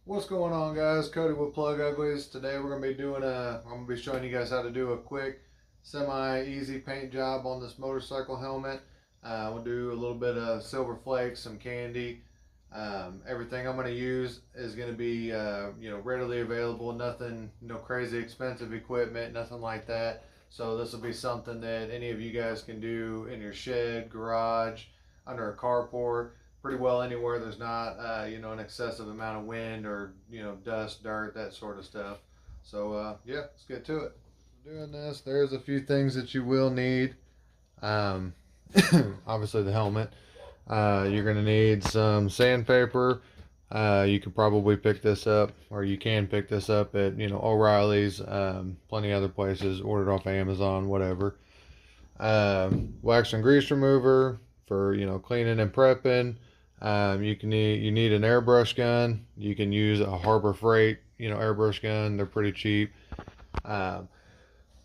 What's going on, guys? Cody with Plug Uglies. Today we're gonna be I'm gonna be showing you guys how to do a quick, semi-easy paint job on this motorcycle helmet. We'll do a little bit of silver flakes, some candy. Everything I'm gonna use is gonna be readily available. Nothing, no crazy expensive equipment, nothing like that. So this will be something that any of you guys can do in your shed, garage, under a carport, pretty well anywhere there's not an excessive amount of wind or dust, dirt, that sort of stuff. So yeah, let's get to it. Doing this, there's a few things that you will need. um, Obviously the helmet. You're gonna need some sandpaper. You could probably pick this up, or you can pick this up at O'Reilly's, plenty other places, ordered off Amazon, whatever. Wax and grease remover for cleaning and prepping. You need an airbrush gun. You can use a Harbor Freight airbrush gun. They're pretty cheap. Um,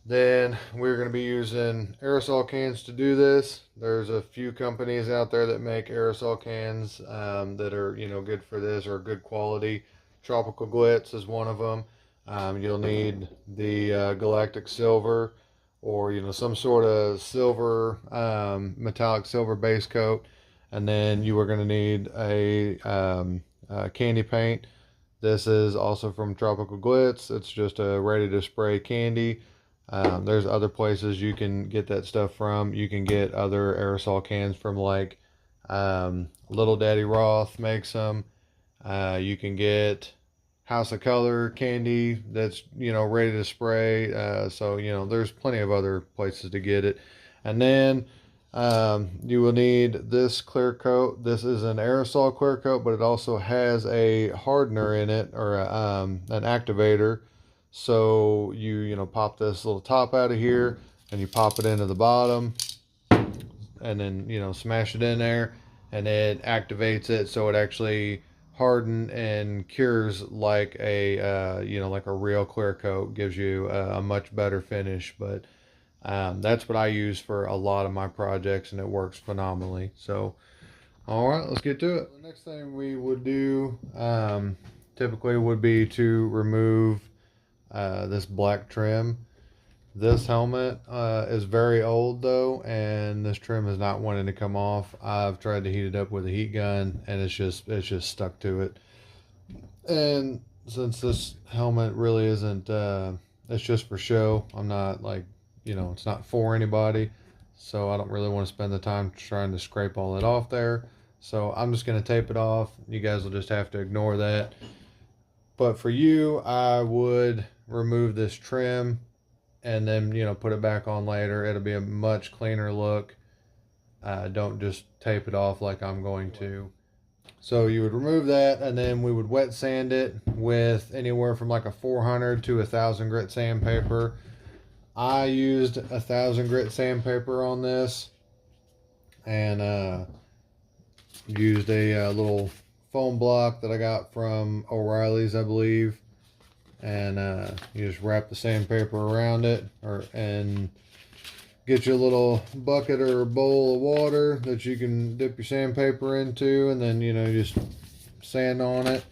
then we're going to be using aerosol cans to do this. There's a few companies out there that make aerosol cans that are good for this, or good quality. Tropical Glitz is one of them. You'll need the Galactic Silver, or some sort of silver, metallic silver base coat. And then you are going to need a candy paint. This is also from Tropical Glitz. It's just a ready to spray candy. There's other places you can get that stuff from. You can get other aerosol cans from, like, Little Daddy Roth makes them. You can get House of Color candy that's ready to spray. So there's plenty of other places to get it. And then you will need this clear coat. This is an aerosol clear coat, but it also has a hardener in it, or an activator. So you pop this little top out of here, and you pop it into the bottom, and then smash it in there, and it activates it, so it actually harden and cures like a like a real clear coat. Gives you a much better finish. But that's what I use for a lot of my projects, and it works phenomenally. So all right, let's get to it. The next thing we would do typically would be to remove this black trim. This helmet is very old though, and this trim is not wanting to come off. I've tried to heat it up with a heat gun, and it's just stuck to it. And since this helmet really isn't, it's just for show. I'm not, like, it's not for anybody, so I don't really want to spend the time trying to scrape all that off there. So I'm just going to tape it off. You guys will just have to ignore that. But for you, I would remove this trim and then put it back on later. It'll be a much cleaner look. Don't just tape it off like I'm going to. So you would remove that, and then we would wet sand it with anywhere from like a 400 to 1,000 grit sandpaper. I used 1,000 grit sandpaper on this, and used a little foam block that I got from O'Reilly's, I believe. And you just wrap the sandpaper around it, and get you a little bucket or bowl of water that you can dip your sandpaper into, and then just sand on it.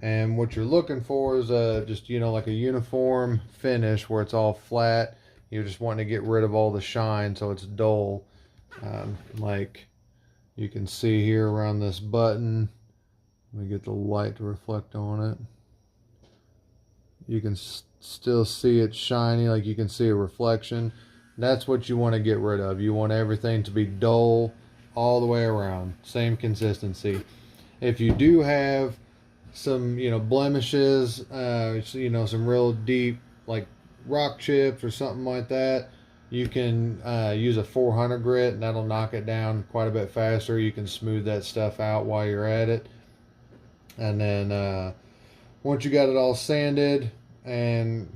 And what you're looking for is just like a uniform finish where it's all flat. You're just wanting to get rid of all the shine so it's dull. Like you can see here around this button. Let me get the light to reflect on it. You can still see it shiny, like you can see a reflection. That's what you want to get rid of. You want everything to be dull all the way around, same consistency. If you do have some blemishes, some real deep, like rock chips or something like that, you can use a 400 grit, and that'll knock it down quite a bit faster. You can smooth that stuff out while you're at it. And then once you got it all sanded and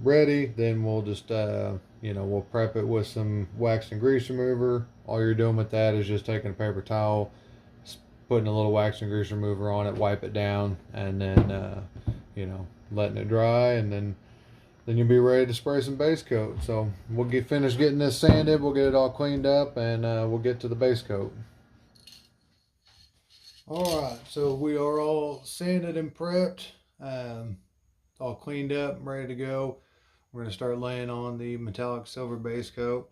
ready, then we'll just we'll prep it with some wax and grease remover. All you're doing with that is just taking a paper towel, putting a little wax and grease remover on it, wipe it down, and then letting it dry, and then you'll be ready to spray some base coat. So we'll get finished getting this sanded, we'll get it all cleaned up, and we'll get to the base coat. Alright, so we are all all sanded and prepped, all cleaned up, ready to go. We're going to start laying on the metallic silver base coat.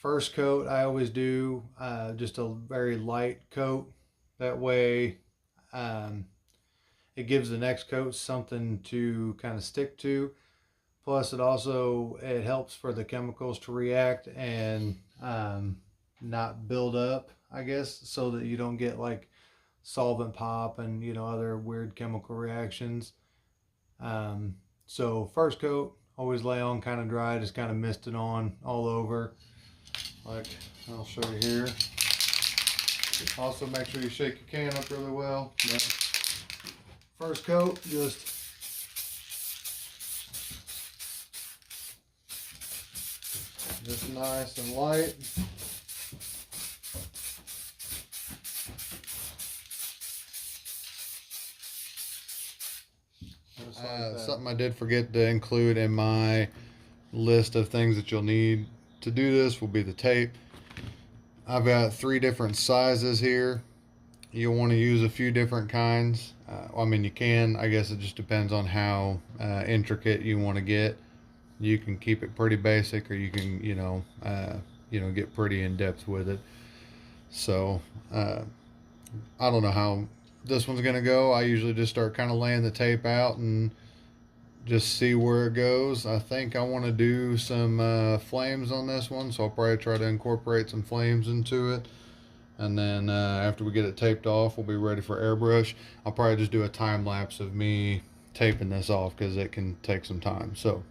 First coat I always do just a very light coat. That way it gives the next coat something to kind of stick to. Plus it helps for the chemicals to react and not build up, I guess, so that you don't get like solvent pop and other weird chemical reactions. So first coat, always lay on kind of dry, just kind of mist it on all over, like I'll show you here. Also make sure you shake your can up really well. But first coat, just nice and light. Something I did forget to include in my list of things that you'll need to do this will be the tape. I've got 3 different sizes here. You'll want to use a few different kinds. I mean, you can. I guess it just depends on how intricate you want to get. You can keep it pretty basic, or you can, get pretty in depth with it. So, I don't know how this one's gonna go. I usually just start kind of laying the tape out and just see where it goes. I think I want to do some flames on this one, so I'll probably try to incorporate some flames into it. And then after we get it taped off, we'll be ready for airbrush. I'll probably just do a time lapse of me taping this off because it can take some time. So.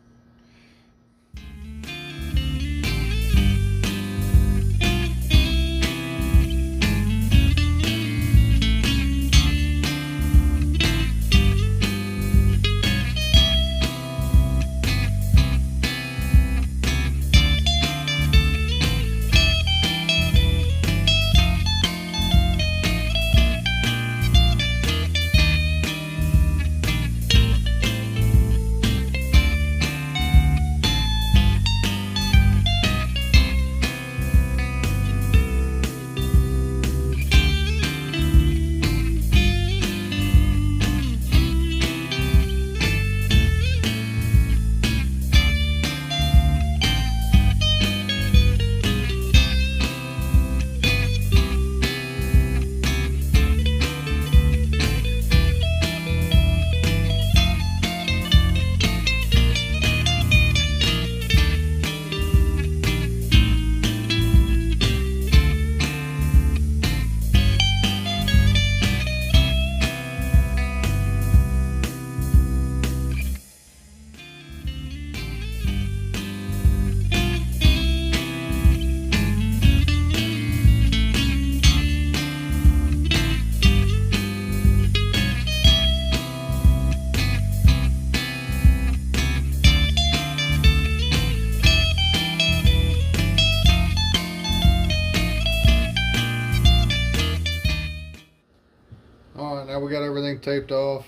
Alright, now we got everything taped off.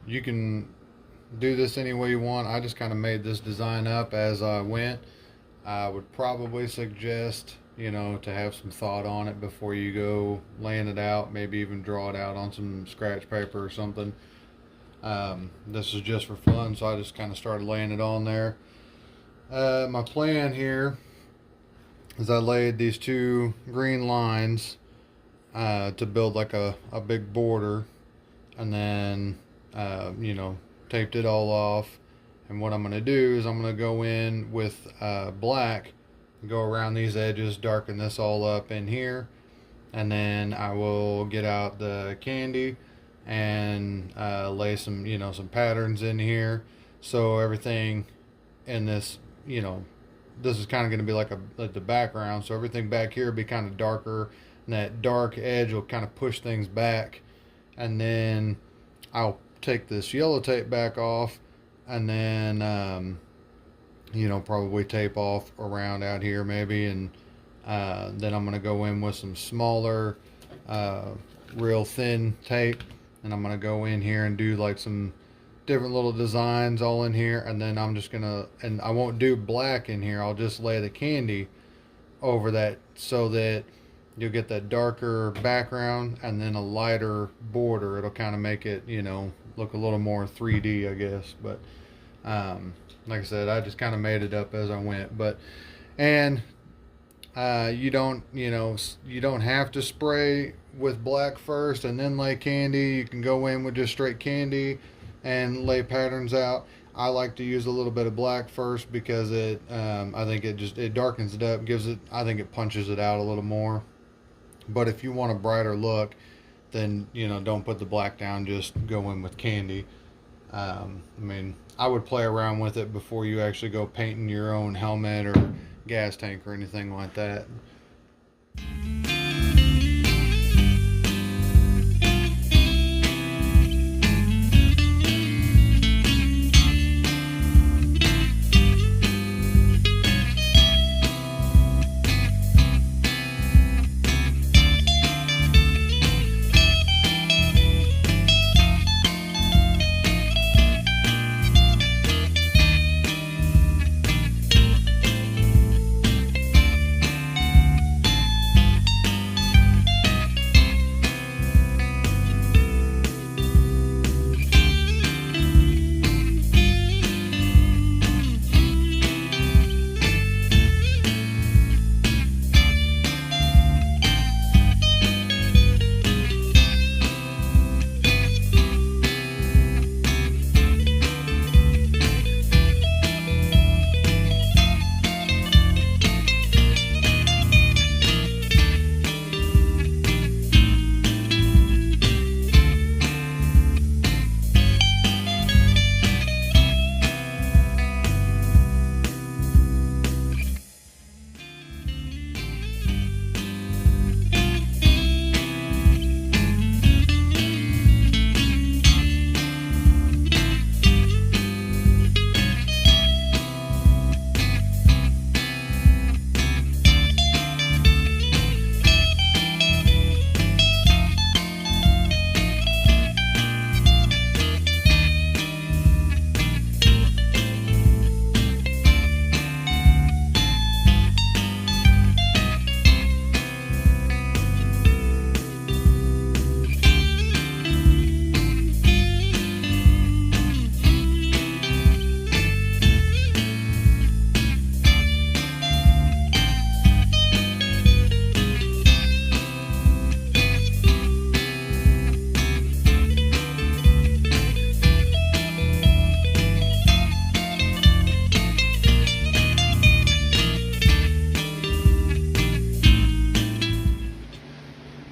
You can do this any way you want. I just kind of made this design up as I went. I would probably suggest, to have some thought on it before you go laying it out. Maybe even draw it out on some scratch paper or something. This is just for fun, so I just kind of started laying it on there. My plan here is I laid these 2 green lines to build like a big border, and then taped it all off. And what I'm going to do is I'm going to go in with black, go around these edges, darken this all up in here, and then I will get out the candy and lay some some patterns in here, so everything in this this is kind of going to be like the background, so everything back here will be kind of darker, and that dark edge will kind of push things back. And then I'll take this yellow tape back off, and then probably tape off around out here maybe, and then I'm going to go in with some smaller real thin tape, and I'm going to go in here and do like some different little designs all in here. And then I'm just gonna, and I won't do black in here, I'll just lay the candy over that, so that you'll get that darker background and then a lighter border. It'll kind of make it, you know, look a little more 3D, I guess. But like I said, I just kind of made it up as I went. But and you don't, you know, you don't have to spray with black first and then lay candy. You can go in with just straight candy and lay patterns out. I like to use a little bit of black first because it, I think it darkens it up, gives it, I think it punches it out a little more. But if you want a brighter look, then, you know, don't put the black down, just go in with candy. I mean, I would play around with it before you actually go painting your own helmet or gas tank or anything like that.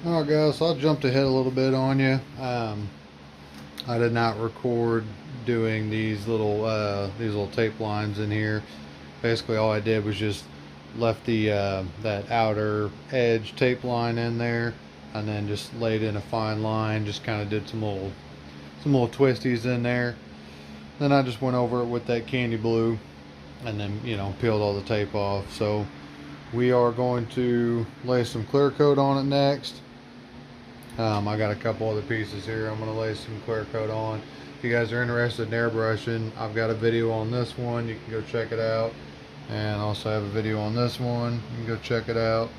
Alright guys, so I jumped ahead a little bit on you. I did not record doing these little tape lines in here. Basically all I did was just left the that outer edge tape line in there and then just laid in a fine line, just kind of did some little twisties in there. Then I just went over it with that candy blue and then, you know, peeled all the tape off. So we are going to lay some clear coat on it next. I got a couple other pieces here I'm going to lay some clear coat on. If you guys are interested in airbrushing, I've got a video on this one, you can go check it out. And I also have a video on this one, you can go check it out.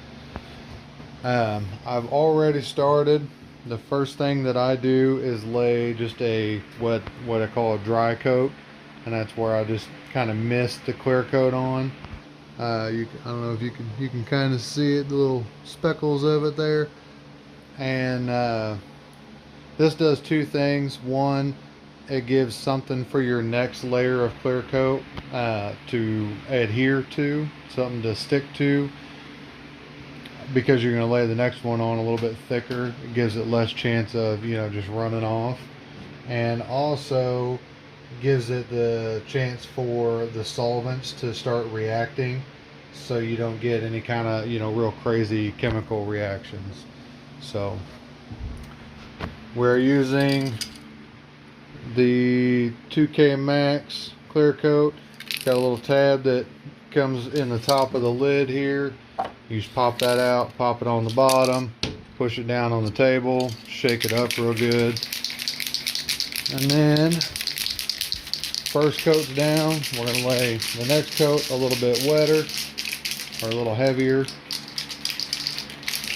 I've already started. The first thing that I do is lay just a what I call a dry coat, and that's where I just kind of mist the clear coat on. I don't know if you can kind of see it, the little speckles of it there. And this does two things. One, it gives something for your next layer of clear coat to adhere to, something to stick to, because you're going to lay the next one on a little bit thicker. It gives it less chance of, you know, just running off, and also gives it the chance for the solvents to start reacting, so you don't get any kind of, you know, real crazy chemical reactions. So we're using the 2K Max clear coat. Got a little tab that comes in the top of the lid here. You just pop that out, pop it on the bottom, push it down on the table, shake it up real good, and then first coat's down. We're going to lay the next coat a little bit wetter or a little heavier.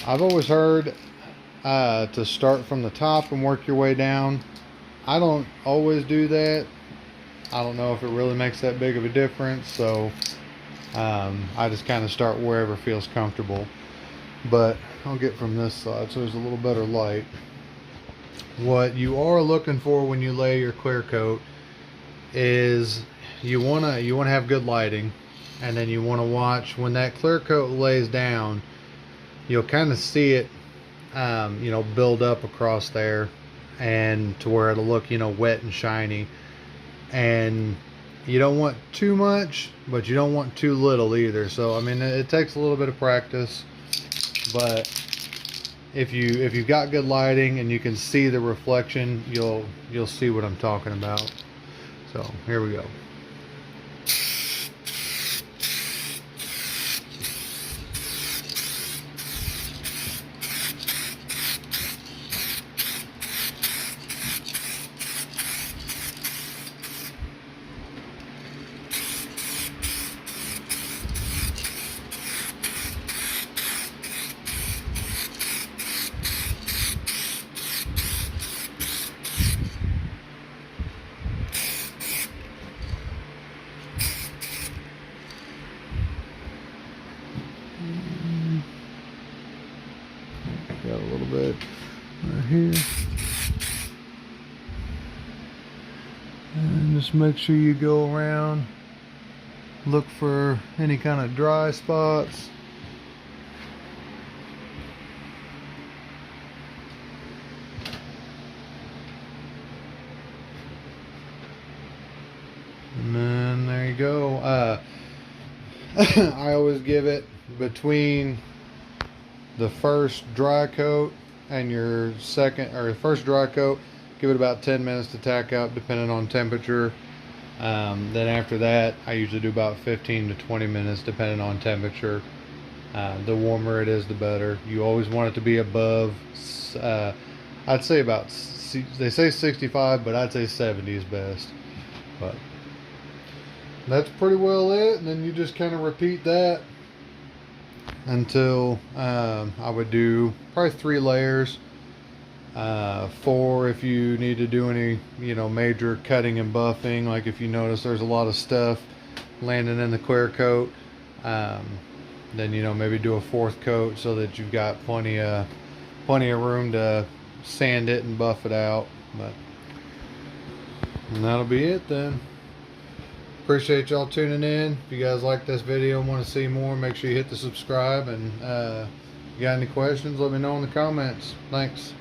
I've always heard to start from the top and work your way down. I don't always do that. I don't know if it really makes that big of a difference, so I just kind of start wherever feels comfortable. But I'll get from this side so there's a little better light. What you are looking for when you lay your clear coat is you wanna have good lighting, and then you wanna watch when that clear coat lays down. You'll kind of see it, build up across there, and to where it'll look, wet and shiny. And you don't want too much, but you don't want too little either. So I mean, it takes a little bit of practice, but if you've got good lighting and you can see the reflection, you'll see what I'm talking about. So here we go. Got a little bit right here. And just make sure you go around, look for any kind of dry spots. And then there you go. I always give it between the first dry coat and your second or first dry coat, give it about 10 minutes to tack up depending on temperature. Then after that, I usually do about 15 to 20 minutes depending on temperature. The warmer it is, the better. You always want it to be above, I'd say about, they say 65, but I'd say 70 is best. But that's pretty well it. And then you just kind of repeat that until I would do probably 3 layers, 4 if you need to do any major cutting and buffing, like if you notice there's a lot of stuff landing in the clear coat, then maybe do a 4th coat so that you've got plenty of room to sand it and buff it out. And that'll be it then. Appreciate y'all tuning in. If you guys like this video and want to see more, make sure you hit the subscribe, and if you got any questions, let me know in the comments. Thanks.